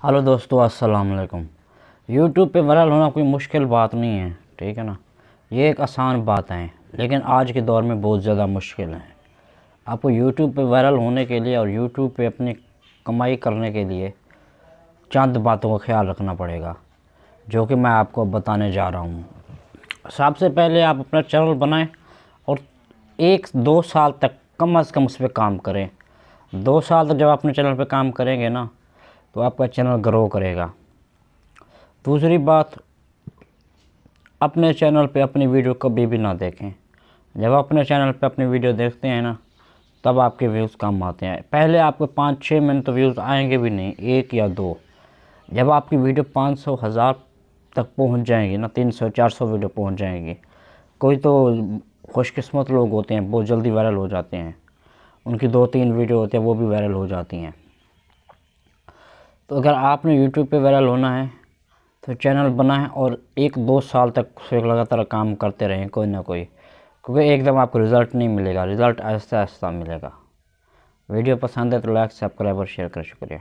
Hello दोस्तों, अस्सलाम वालेकुम। यूट्यूब पे वायरल होना कोई मुश्किल बात नहीं है, ठीक है ना। ये एक आसान बात है, लेकिन आज के दौर में बहुत ज़्यादा मुश्किल है। आपको यूट्यूब पे वायरल होने के लिए और यूट्यूब पे अपनी कमाई करने के लिए चंद बातों का ख्याल रखना पड़ेगा, जो कि मैं आपको बताने जा रहा हूँ। सबसे पहले आप अपना चैनल बनाएं और 1-2 साल तक कम से कम उस पर काम करें। 2 साल तक जब अपने चैनल पे काम करेंगे ना, तो आपका चैनल ग्रो करेगा। दूसरी बात, अपने चैनल पे अपनी वीडियो कभी भी ना देखें। जब अपने चैनल पे अपनी वीडियो देखते हैं ना, तब आपके व्यूज़ कम आते हैं। पहले आपको 5-6 मिनट तो व्यूज़ आएंगे भी नहीं, 1 या 2। जब आपकी वीडियो 500 1000 तक पहुंच जाएंगी ना, 300-400 वीडियो पहुंच जाएंगी। कोई तो खुशकिस्मत लोग होते हैं, बहुत जल्दी वायरल हो जाते हैं। उनकी 2-3 वीडियो होती है, वो भी वायरल हो जाती हैं। तो अगर आपने यूट्यूब पे वायरल होना है तो चैनल बनाएं और 1-2 साल तक उस पर लगातार काम करते रहें, कोई ना कोई। क्योंकि एकदम आपको रिज़ल्ट नहीं मिलेगा, रिज़ल्ट आहिस्ता आहिस्ता मिलेगा। वीडियो पसंद है तो लाइक, सब्सक्राइब और शेयर करें। शुक्रिया।